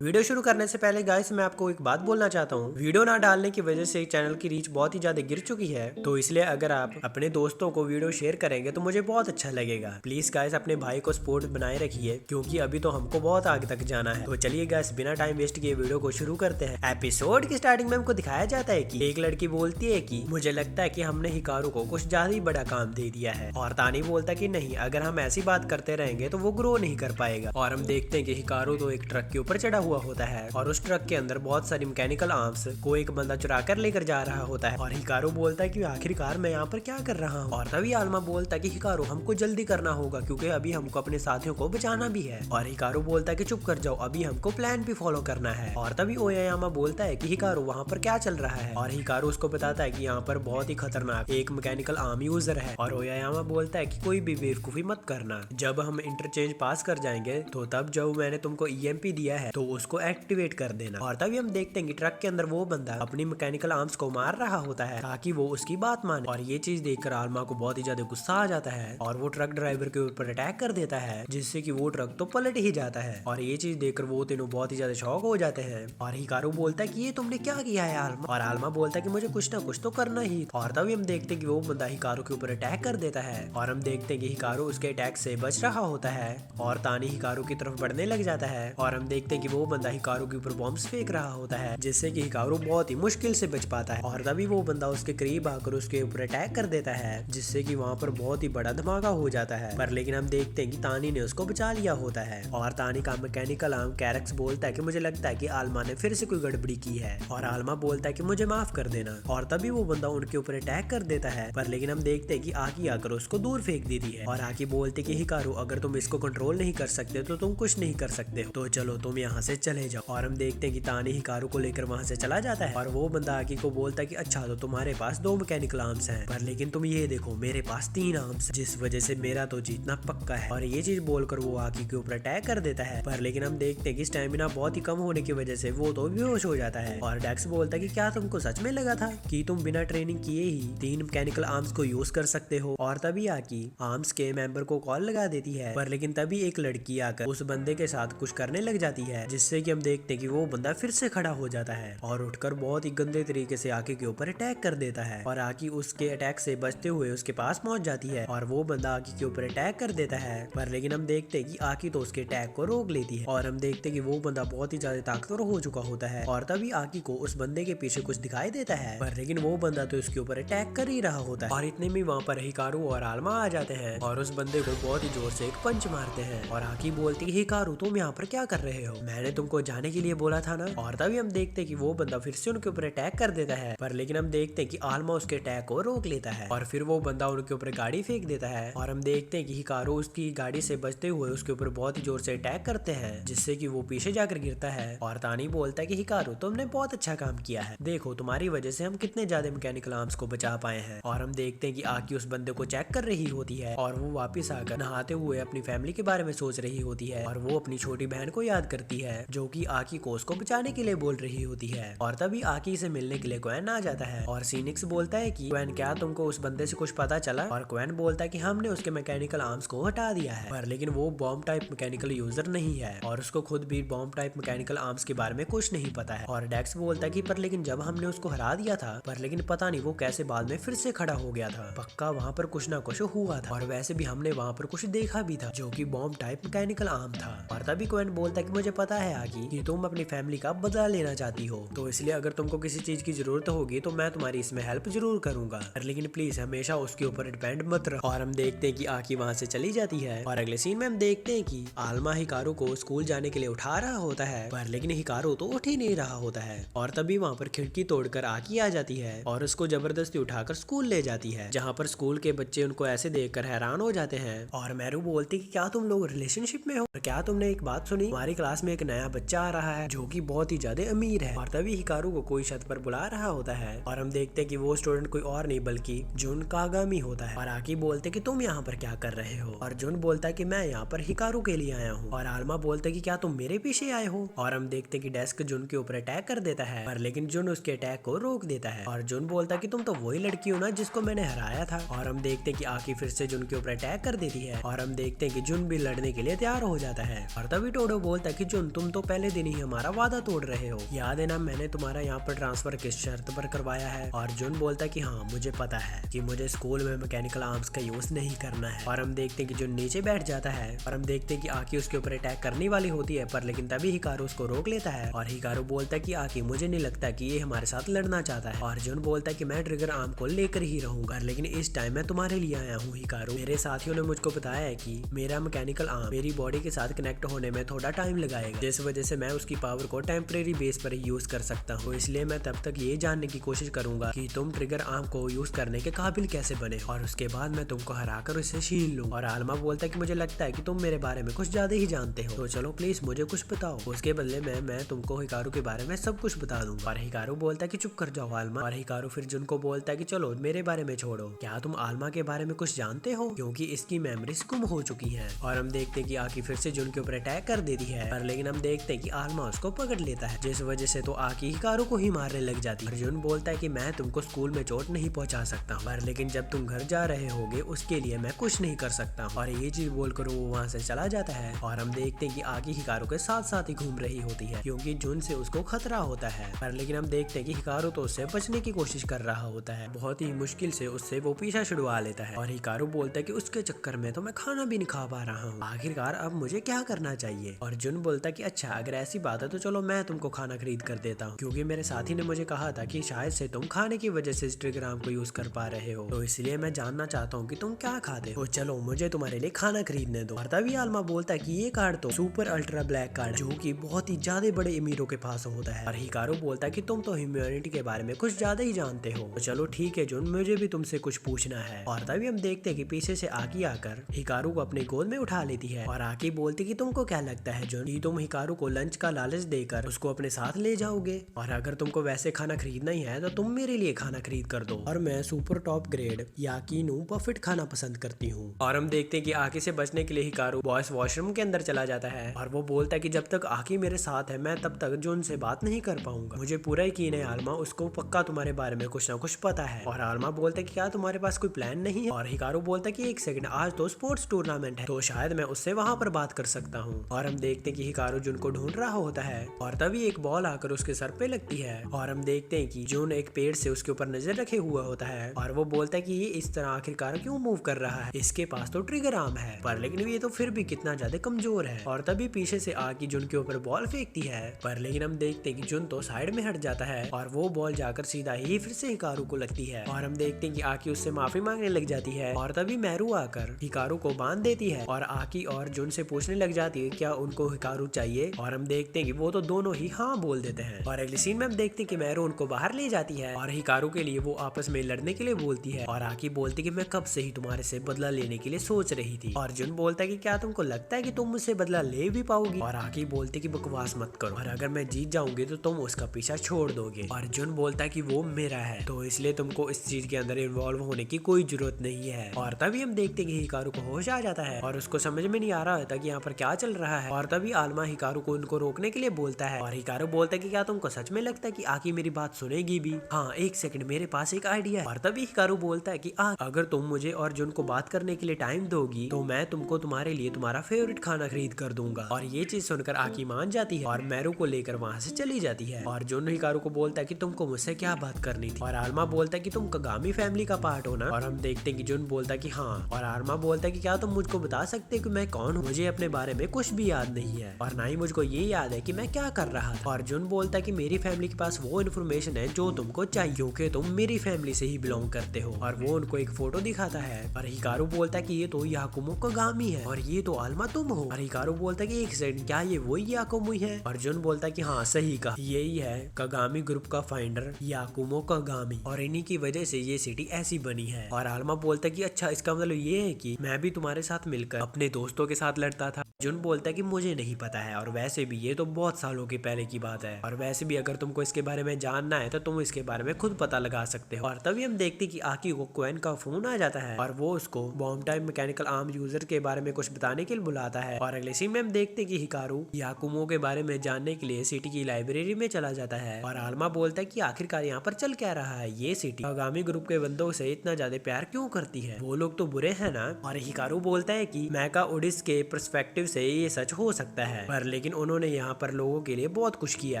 Video शुरू करने से पहले गाइस मैं आपको एक बात बोलना चाहता हूँ। वीडियो ना डालने की वजह से चैनल की रीच बहुत ही ज्यादा गिर चुकी है, तो इसलिए अगर आप अपने दोस्तों को वीडियो शेयर करेंगे तो मुझे बहुत अच्छा लगेगा। प्लीज गाइस अपने भाई को सपोर्ट बनाए रखिए, क्योंकि अभी तो हमको बहुत आगे तक जाना है। तो चलिए गाइस बिना टाइम वेस्ट किए वीडियो को शुरू करते हैं। एपिसोड की स्टार्टिंग में हमको दिखाया जाता है कि एक लड़की बोलती है कि मुझे लगता है कि हमने हिकारू को कुछ ज्यादा ही बड़ा काम दे दिया है, और तानी बोलता है कि नहीं, अगर हम ऐसी बात करते रहेंगे तो वो ग्रो नहीं कर पाएगा। और हम देखते हैं कि हिकारू तो एक ट्रक के ऊपर चढ़ा हुआ होता है और उस ट्रक के अंदर बहुत सारी मैकेनिकल आर्म्स को एक बंदा चुरा कर लेकर जा रहा होता है। और हिकारू बोलता है कि आखिरकार मैं यहाँ पर क्या कर रहा हूँ। और तभी आलमा बोलता है कि हिकारू हमको जल्दी करना होगा, क्योंकि अभी हमको अपने साथियों को बचाना भी है। और हिकारू बोलता है कि चुप कर जाओ, अभी हमको प्लान भी फॉलो करना है। और तभी ओयायामा बोलता है कि हिकारू वहाँ पर क्या चल रहा है। और हिकारू उसको बताता है कि यहाँ पर बहुत ही खतरनाक एक मैकेनिकल आर्म यूजर है। और ओयायामा बोलता है कि कोई भी बेवकूफी मत करना, जब हम इंटरचेंज पास कर जाएंगे तो तब जब मैंने तुमको ईएमपी दिया है तो उसको एक्टिवेट कर देना। और तभी हम देखते हैं कि ट्रक के अंदर वो बंदा अपनी मैकेनिकल आर्म्स को मार रहा होता है ताकि वो उसकी बात माने। और ये चीज देखकर आलमा को बहुत ही ज्यादा गुस्सा आ जाता है और वो ट्रक ड्राइवर के ऊपर अटैक कर देता है, जिससे कि वो ट्रक तो पलट ही जाता है। और ये चीज देखकर वो तीनों बहुत ही ज्यादा शॉक हो जाते हैं। और हिकारू बोलता है कि ये तुमने क्या किया है आलमा। और आलमा बोलता है कि मुझे कुछ ना कुछ तो करना ही। और तभी हम देखते हैं कि वो बंदा हिकारू के ऊपर अटैक कर देता है। और हम देखते हैं कि हिकारू उसके अटैक से बच रहा होता है और तानी हिकारू की तरफ बढ़ने लग जाता है। और हम देखते हैं कि वो बंदा हिकारू के ऊपर बॉम्ब्स फेंक रहा होता है, जिससे कि हिकारू बहुत ही मुश्किल से बच पाता है। और तभी वो बंदा उसके करीब आकर उसके ऊपर अटैक कर देता है, जिससे कि वहाँ पर बहुत ही बड़ा धमाका हो जाता है। पर लेकिन हम देखते हैं कि तानी ने उसको बचा लिया होता है। और तानी का मैकेनिकल आर्म कैरेक्स बोलता है कि मुझे लगता है कि आलमा ने फिर से कोई गड़बड़ी की है। और आलमा बोलता है कि मुझे माफ कर देना। और तभी वो बंदा उनके ऊपर अटैक कर देता है। पर लेकिन हम देखते हैं कि आकी आकर उसको दूर फेंक देती है। और आकी बोलती कि हिकारू अगर तुम इसको कंट्रोल नहीं कर सकते तो तुम कुछ नहीं कर सकते हो, तो चलो तुम यहाँ से चले जाओ। और हम देखते हैं कि तानी हिकारू को लेकर वहाँ से चला जाता है। और वो बंदा आकी को बोलता है कि अच्छा तो तुम्हारे पास 2 मैकेनिकल आर्म्स हैं, पर लेकिन तुम ये देखो मेरे पास 3 आर्म्स, जिस वजह से मेरा तो जीतना पक्का है। और ये चीज बोलकर वो आकी के ऊपर अटैक कर देता है। पर लेकिन हम देखते हैं कि स्टेमिना बहुत ही कम होने की वजह से वो तो बेहोश हो जाता है। और डेक्स बोलता है कि क्या तुमको सच में लगा था कि तुम बिना ट्रेनिंग किए ही 3 मैकेनिकल आर्म्स को यूज कर सकते हो। और तभी आकी आर्म्स के मेंबर को कॉल लगा देती है। पर लेकिन तभी एक लड़की आकर उस बंदे के साथ कुछ करने लग जाती है, जिससे कि हम देखते हैं कि वो बंदा फिर से खड़ा हो जाता है और उठकर बहुत ही गंदे तरीके से आकी के ऊपर अटैक कर देता है। और आकी उसके अटैक से बचते हुए उसके पास पहुंच जाती है और वो बंदा आकी के ऊपर अटैक कर देता है। पर लेकिन हम देखते हैं कि आकी तो उसके अटैक को रोक लेती है। और हम देखते हैं कि वो बंदा बहुत ही ज्यादा ताकतवर हो चुका होता है। और तभी आकी को उस बंदे के पीछे कुछ दिखाई देता है, पर लेकिन वो बंदा तो उसके ऊपर अटैक कर ही रहा होता है। और इतने में वहाँ पर हिकारू और आलमा आ जाते हैं और उस बंदे को बहुत ही जोर से एक पंच मारते हैं। और आकी बोलती है हिकारू तुम यहाँ पर क्या कर रहे हो, मैंने तुमको जाने के लिए बोला था ना। और तभी हम देखते हैं कि वो बंदा फिर से उनके ऊपर अटैक कर देता है। पर लेकिन हम देखते हैं कि आलमा उसके अटैक को रोक लेता है और फिर वो बंदा उनके ऊपर गाड़ी फेंक देता है। और हम देखते हैं कि हिकारू उसकी गाड़ी से बचते हुए उसके ऊपर बहुत ही जोर से अटैक करते हैं, जिससे कि वो पीछे जाकर गिरता है। और तानी बोलता है कि हिकारू तुमने बहुत अच्छा काम किया है, देखो तुम्हारी वजह से हम कितने ज्यादा मैकेनिकल आर्म्स को बचा पाए हैं। और हम देखते हैं कि आकी उस बंदे को चेक कर रही होती है और वो वापस आकर नहाते हुए अपनी फैमिली के बारे में सोच रही होती है। और वो अपनी छोटी बहन को याद करती है, जो कि आकी को उसको बचाने के लिए बोल रही होती है। और तभी आकी से मिलने के लिए क्वेन आ जाता है और सीनिक्स बोलता है कि क्वेन क्या तुमको उस बंदे से कुछ पता चला। और क्वेन बोलता है कि हमने उसके मैकेनिकल आर्म्स को हटा दिया है, पर लेकिन वो बॉम्ब टाइप मैकेनिकल यूजर नहीं है और उसको खुद भी बॉम्ब टाइप मैकेनिकल आर्म्स के बारे में कुछ नहीं पता है। और डेक्स बोलता है कि पर लेकिन जब हमने उसको हरा दिया था, पर लेकिन पता नहीं वो कैसे बाद में फिर से खड़ा हो गया था, पक्का वहाँ पर कुछ ना कुछ हुआ था। और वैसे भी हमने वहाँ पर कुछ देखा भी था जो कि बॉम्ब टाइप मैकेनिकल आर्म था। और तभी क्वेन बोलता है कि मुझे पता है आकी कि तुम अपनी फैमिली का बदला लेना चाहती हो, तो इसलिए अगर तुमको किसी चीज की जरूरत होगी तो मैं तुम्हारी इसमें हेल्प जरूर करूंगा, पर लेकिन प्लीज हमेशा उसके ऊपर डिपेंड मत रहो। और हम देखते हैं कि आकी वहाँ से चली जाती है। और अगले सीन में हम देखते हैं कि आलमा हिकारू को स्कूल जाने के लिए उठा रहा होता है, पर लेकिन हिकारू तो उठ ही नहीं रहा होता है। और तभी वहाँ पर खिड़की तोड़कर आकी आ जाती है और उसको जबरदस्ती उठाकर स्कूल ले जाती है, जहाँ पर स्कूल के बच्चे उनको ऐसे देखकर हैरान हो जाते हैं। और मैरू बोलती कि क्या तुम लोग रिलेशनशिप में हो, और क्या तुमने एक बात सुनी, हमारी क्लास में एक नया बच्चा आ रहा है जो कि बहुत ही ज्यादा अमीर है। और तभी हिकारू को कोई छत पर बुला रहा होता है और हम देखते हैं कि वो स्टूडेंट कोई और नहीं बल्कि जुन कागामी होता है। और आकी बोलते कि तुम यहाँ पर क्या कर रहे हो, और जुन बोलता है कि मैं यहाँ पर हिकारू के लिए आया हूँ। और आलमा बोलते है कि क्या तुम मेरे पीछे आए हो। और हम देखते हैं कि डेस्क जुन के ऊपर अटैक कर देता है, पर लेकिन जुन उसके अटैक को रोक देता है। और जुन बोलता है कि तुम तो वही लड़की हो ना जिसको मैंने हराया था। और हम देखते हैं कि आकी फिर से जुन के ऊपर अटैक कर देती है और हम देखते हैं कि जुन भी लड़ने के लिए तैयार हो जाता है। और तभी टोडो बोलता है कि जुन तुम तुम तो पहले दिन ही हमारा वादा तोड़ रहे हो। याद है ना मैंने तुम्हारा यहाँ पर ट्रांसफर किस शर्त पर करवाया है। और जुन बोलता है कि हाँ मुझे पता है कि मुझे स्कूल में मैकेनिकल आर्म्स का यूज नहीं करना है। और हम देखते हैं कि जुन नीचे बैठ जाता है और हम देखते हैं कि आकी उसके ऊपर अटैक करने वाली होती है, पर लेकिन तभी हिकारू उसको रोक लेता है। और हिकारू बोलता है कि आकी मुझे नहीं लगता कि ये हमारे साथ लड़ना चाहता है। और जुन बोलता है कि मैं ट्रिगर आर्म को लेकर ही रहूंगा, लेकिन इस टाइम मैं तुम्हारे लिए आया हूँ हिकारू। मेरे साथियों ने मुझको बताया है कि मेरा मैकेनिकल आर्म मेरी बॉडी के साथ कनेक्ट होने में थोड़ा टाइम लगाएगा, जिस वजह से मैं उसकी पावर को टेम्परेरी बेस पर ही यूज कर सकता हूँ। इसलिए मैं तब तक ये जानने की कोशिश करूंगा कि तुम ट्रिगर आर्म को यूज करने के काबिल कैसे बने, और उसके बाद मैं तुमको हराकर उसे छीन लूं। और आलमा बोलता है कि मुझे लगता है कि तुम मेरे बारे में कुछ ज्यादा ही जानते हो, तो चलो प्लीज मुझे कुछ बताओ। उसके बदले में मैं तुमको हिकारू के बारे में सब कुछ बता दूंगा। और हिकारू बोलता है कि चुप कर जाओ आलमा। और हिकारू फिर जुन को बोलता है कि चलो मेरे बारे में छोड़ो, क्या तुम आलमा के बारे में कुछ जानते हो, क्योंकि इसकी मेमोरीज गुम हो चुकी है। और हम देखते हैं कि आकी फिर से जुन के ऊपर अटैक कर देती है, पर लेकिन हम देखते हैं कि आलमा उसको पकड़ लेता है, जिस वजह से तो आकी हिकारू को ही मारने लग जाती है। जुन बोलता है कि मैं तुमको स्कूल में चोट नहीं पहुंचा सकता, पर लेकिन जब तुम घर जा रहे होगे उसके लिए मैं कुछ नहीं कर सकता। और ये चीज बोलकर वो वहाँ से चला जाता है। और हम देखते हैं कि आकी हिकारू के साथ साथ ही घूम रही होती है, क्योंकि जुन से उसको खतरा होता है। पर लेकिन हम देखते हैं कि हिकारू तो उससे बचने की कोशिश कर रहा होता है, बहुत ही मुश्किल से उससे वो पीछा छुड़वा लेता है। और हिकारू बोलता है कि उसके चक्कर में तो मैं खाना भी नहीं खा पा रहा हूँ, आखिरकार अब मुझे क्या करना चाहिए। और जुन बोलता है कि अच्छा अगर ऐसी बात है तो चलो मैं तुमको खाना खरीद कर देता हूँ, क्योंकि मेरे साथी ने मुझे कहा था कि शायद से तुम खाने की वजह से ट्रिगर आर्म को यूज कर पा रहे हो, तो इसलिए मैं जानना चाहता हूँ कि तुम क्या खाते हो, चलो मुझे तुम्हारे लिए खाना खरीदने दो। और तभी आलमा बोलता है कि ये कार्ड तो सुपर अल्ट्रा ब्लैक कार्ड, जो कि बहुत ही ज्यादा बड़े अमीरों के पास होता है। और हिकारू बोलता है कि तुम तो ह्यूमैनिटी के बारे में कुछ ज्यादा ही जानते हो, तो चलो ठीक है जुन, मुझे भी तुमसे कुछ पूछना है। और तभी हम देखते हैं कि पीछे से आकी आकर हिकारू को अपनी गोद में उठा लेती है। और आकी बोलती कि तुमको क्या लगता है जुन, कि तुम हिकारू को लंच का लालच देकर उसको अपने साथ ले जाओगे, और अगर तुमको वैसे खाना खरीदना ही है तो तुम मेरे लिए खाना खरीद कर दो, और मैं सुपर टॉप ग्रेड याकीनू बफेट खाना पसंद करती हूँ। और हम देखते हैं कि आकी से बचने के लिए हिकारू बॉयज वॉशरूम के अंदर चला जाता है, और वो बोलता है कि जब तक आकी मेरे साथ है मैं तब तक जुन से बात नहीं कर पाऊंगा। मुझे पूरा यकीन है आलमा, उसको पक्का तुम्हारे बारे में कुछ ना कुछ पता है। और आलमा बोलता है कि क्या तुम्हारे पास कोई प्लान नहीं है। और हिकारू बोलता है कि एक सेकंड, आज तो स्पोर्ट्स टूर्नामेंट है, तो शायद मैं उससे वहां पर बात कर सकता हूँ। और हम देखते हैं कि हिकारू जुन को ढूंढ रहा होता है, और तभी एक बॉल आकर उसके सर पे लगती है। और हम देखते हैं कि जुन एक पेड़ से उसके ऊपर नजर रखे हुआ होता है, और वो बोलता है कि ये इस तरह आखिरकार क्यों मूव कर रहा है, इसके पास तो ट्रिगर आर्म है, पर लेकिन ये तो फिर भी कितना ज्यादा कमजोर है। और तभी पीछे से आकी जुन के ऊपर बॉल फेंकती है, पर लेकिन हम देखते हैं कि जुन तो साइड में हट जाता है, और वो बॉल जाकर सीधा ही फिर से हिकारू को लगती है। और हम देखते हैं कि आकी उससे माफी मांगने लग जाती है, और तभी मेरू आकर हिकारू को बांध देती है, और आकी और जुन से पूछने लग जाती है क्या उनको हिकारू चाहिए। और हम देखते हैं कि वो तो दोनों ही हाँ बोल देते हैं। और अगले सीन में हम देखते हैं कि मेरू उनको बाहर ले जाती है, और हिकारू के लिए वो आपस में लड़ने के लिए बोलती है। और आकी बोलती कि मैं कब से ही तुम्हारे से बदला लेने के लिए सोच रही थी। और जुन बोलता है कि क्या तुमको लगता है कि तुम मुझसे बदला ले भी पाओगी। और आकी बोलती कि बकवास मत करो, और अगर मैं जीत जाऊंगी तो तुम उसका पीछा छोड़ दोगे। और जुन बोलता है कि वो मेरा है, तो इसलिए तुमको इस चीज के अंदर इन्वॉल्व होने की कोई जरूरत नहीं है। और तभी हम देखते हैं कि हिकारू को होश आ जाता है, और उसको समझ में नहीं आ रहा होता कि यहाँ पर क्या चल रहा है। और तभी आलमा हिकारू को उनको रोकने के लिए बोलता है, और हिकारू बोलता है कि क्या तुमको सच में लगता है कि आकी मेरी बात सुनेगी भी। हाँ एक सेकंड, मेरे पास एक आइडिया है। और तभी हिकारू बोलता है कि अगर तुम मुझे और जुन को बात करने के लिए टाइम दोगी तो मैं तुमको तुम्हारे लिए तुम्हारा फेवरेट खाना खरीद कर दूंगा। और ये चीज सुनकर आकी मान जाती है, और मेरू को लेकर वहाँ से चली जाती है। और जुन हिकारू को बोलता है कि तुमको मुझसे क्या बात करनी थी। और आलमा बोलता है कि तुम कागामी फैमिली का पार्ट हो ना। और हम देखते हैं कि जुन बोलता है कि हाँ। और आलमा बोलता है कि क्या तुम मुझको बता सकते हो कि मैं कौन हूँ, मुझे अपने बारे में कुछ भी याद नहीं है, और ना ही मुझको ये याद है कि मैं क्या कर रहा था। और जुन बोलता है कि मेरी फैमिली के पास वो इन्फॉर्मेशन है जो तुमको चाहिए, क्योंकि तुम मेरी फैमिली से ही बिलोंग करते हो। और वो उनको एक फोटो दिखाता है, और हिकारू बोलता है कि ये तो याकुमो कागामी है, और ये तो आलमा तुम हो। और हिकारू बोलता है कि एक सेकंड, क्या ये वही याकुमो है। और जुन बोलता है कि हाँ सही कहा, यही है कागामी ग्रुप का फाउंडर याकुमो कागामी, और इन्हीं की वजह से ये सिटी ऐसी बनी है। और आलमा बोलता है कि अच्छा इसका मतलब ये है कि मैं भी तुम्हारे साथ मिलकर अपने दोस्तों के साथ लड़ता था। जुन बोलता है कि मुझे नहीं पता है, और वैसे भी ये तो बहुत सालों के पहले की बात है, और वैसे भी अगर तुमको इसके बारे में जानना है तो तुम इसके बारे में खुद पता लगा सकते हो। और तभी हम देखते कि आकी को क्वेन का फोन आ जाता है, और वो उसको bomb type mechanical arm user के बारे में कुछ बताने के लिए बुलाता है। और अगले सीन में हम देखते कि हिकारू याकुमो के बारे में जानने के लिए सिटी की लाइब्रेरी में चला जाता है। और आलमा बोलता है कि आखिरकार यहाँ पर चल क्या रहा है, ये सिटी आगामी ग्रुप के बंदों से इतना ज्यादा प्यार क्यों करती है, वो लोग तो बुरे हैं ना। और हिकारू बोलता है कि मैका ओडिस के पर्सपेक्टिव से ये सच हो सकता है, पर लेकिन उन्होंने यहाँ पर लोगों के लिए बहुत कुछ किया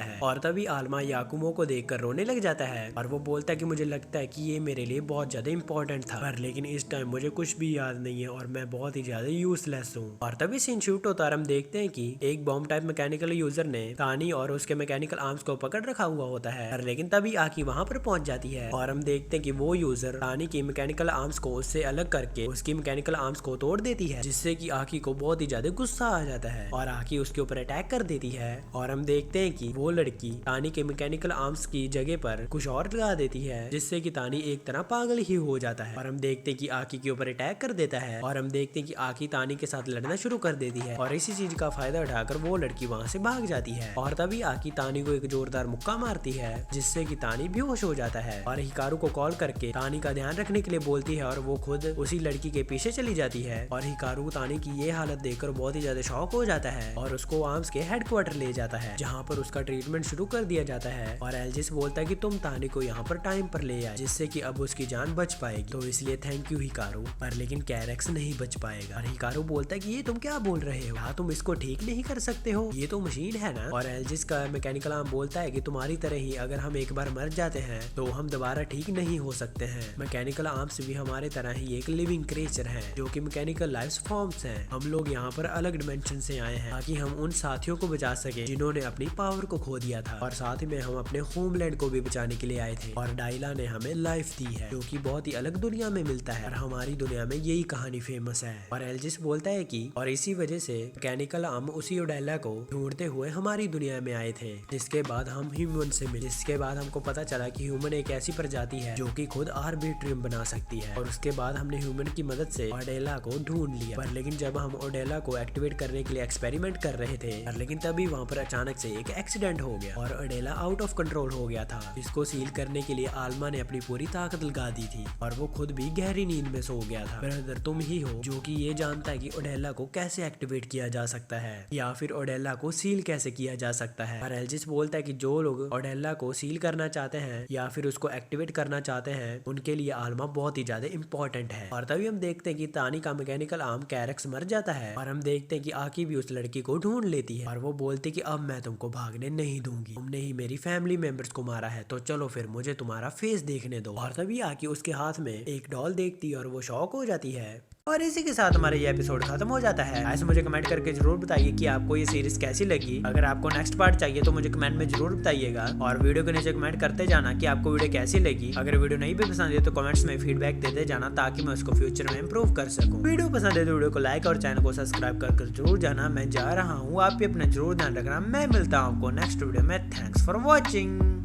है। और तभी आलमा याकुमो को देखकर रोने लग जाता है और वो बोलता है कि मुझे लगता है कि ये मेरे लिए बहुत ज्यादा इंपॉर्टेंट था, पर लेकिन इस टाइम मुझे कुछ भी याद नहीं है और मैं बहुत ही ज्यादा यूजलेस हूँ। और तभी सीन शूट होता है, हम देखते हैं कि एक बॉम्ब टाइप मैकेनिकल यूजर ने तानी और उसके मैकेनिकल आर्म्स को पकड़ रखा हुआ होता है, पर लेकिन तभी आकी वहाँ पर पहुंच जाती है और हम देखते हैं कि वो यूजर तानी की मैकेनिकल आर्म्स को उससे अलग करके उसकी मैकेनिकल आर्म्स को तोड़ देती है, जिससे कि आकी को बहुत ही ज्यादा गुस्सा आ जाता है और आकी उसके ऊपर अटैक कर देती है। और हम देखते हैं कि वो लड़की तानी के मैकेनिकल आर्म्स की जगह पर कुछ और लगा देती है, जिससे कि तानी एक तरह पागल ही हो जाता है। और हम देखते हैं कि आकी के ऊपर अटैक कर देता है और हम देखते हैं कि आकी तानी के साथ लड़ना शुरू कर देती है और इसी चीज का फायदा उठाकर वो लड़की वहाँ से भाग जाती है। और तभी आकी तानी को एक जोरदार मुक्का मारती है, जिससे कि तानी बेहोश हो जाता है और हिकारू को कॉल करके तानी का ध्यान रखने के लिए बोलती है और वो खुद उसी लड़की के पीछे चली जाती है। और हिकारू तानी की ये हालत देखकर बहुत ही ज्यादा शॉक हो जाता है और उसको आर्म्स के हेडक्वार्टर ले जाता है, जहाँ पर उसका ट्रीटमेंट शुरू कर दिया जाता है। और एल्जिस बोलता है कि तुम तानी को यहाँ पर टाइम पर ले आए, जिससे कि अब उसकी जान बच पाएगी, तो इसलिए थैंक यू हिकारू। पर लेकिन कैरेक्स नहीं बच पाएगा और हिकारू बोलता है कि ये तुम क्या बोल रहे हो, क्या तुम इसको ठीक नहीं कर सकते हो, ये तो मशीन है ना। और एल्जिस का मैकेनिकल आर्म बोलता है कि तुम्हारी तरह ही अगर हम एक बार मर जाते हैं तो हम दोबारा ठीक नहीं हो सकते हैं। मैकेनिकल आर्म्स भी हमारे तरह ही एक लिविंग क्रिएचर हैं, जो कि मैकेनिकल लाइफ फॉर्म्स हैं। हम लोग यहाँ पर अलग डिमेंशन से आए हैं ताकि हम उन साथियों को बचा सके जिन्होंने अपनी पावर को खो दिया था, और साथ में हम अपने होमलैंड को भी बचाने के लिए आए थे। और डायला ने हमें लाइफ दी है, जो कि बहुत ही अलग दुनिया में मिलता है और हमारी दुनिया में यही कहानी फेमस है। और एल्जिस बोलता है कि और इसी वजह से मैकेनिकल आर्म उसी ओडेला को ढूंढते हुए हमारी दुनिया में आए थे, जिसके बाद हम ह्यूमन से मिले, जिसके बाद हमको पता चला कि ह्यूमन एक ऐसी प्रजाति है जो कि खुद आर्बिट्रियम बना सकती है। और उसके बाद हमने ह्यूमन की मदद से ओडेला को ढूंढ लिया। पर लेकिन जब हम ओडेला को एक्टिवेट करने के लिए एक्सपेरिमेंट कर रहे थे, पर लेकिन तभी वहाँ पर अचानक से एक एक्सीडेंट हो गया और ओडेला आउट ऑफ कंट्रोल हो गया था, जिसको सील करने के लिए आलमा ने अपनी पूरी ताकत लगा दी थी और वो खुद भी गहरी नींद में सो गया था। ब्रदर तुम ही हो जो कि ये जानता है कि ओडेला को कैसे एक्टिवेट किया जा सकता है या फिर ओडेला को सील कैसे किया जा सकता है। और एल्जिस बोलता है कि जो लोग ओडेला को सील करना चाहते हैं या फिर उसको एक्टिवेट करना चाहते हैं, उनके लिए आलमा बहुत ही ज्यादा इंपॉर्टेंट है। और तभी हम देखते हैं कि तानी का मैकेनिकल आर्म कैरेक्स मर जाता है और हम देखते हैं कि आकी भी उस लड़की को ढूंढ लेती है और वो बोलती कि अब मैं तुमको भागने नहीं दूंगी, तुमने ही मेरी फैमिली मेंबर्स को मारा है, तो चलो फिर मुझे तुम्हारा फेस देखने दो। और तभी आकी उसके हाथ में एक डॉल देखती है और वो शॉक हो जाती है। और इसी के साथ हमारा ये एपिसोड खत्म हो जाता है। ऐसे मुझे कमेंट करके जरूर बताइए कि आपको ये सीरीज कैसी लगी। अगर आपको नेक्स्ट पार्ट चाहिए तो मुझे कमेंट में जरूर बताइएगा और वीडियो के नीचे कमेंट करते जाना कि आपको वीडियो कैसी लगी। अगर वीडियो नहीं भी पसंद है तो कमेंट्स में फीडबैक देते जाना ताकि मैं उसको फ्यूचर में इंप्रूव कर सकूं। वीडियो पसंद है तो वीडियो को लाइक और चैनल को सब्सक्राइब कर जरूर जाना। मैं जा रहा हूँ, आप भी अपना जरूर ध्यान रखना। मैं मिलता हूँ आपको नेक्स्ट वीडियो में। Thanks for watching.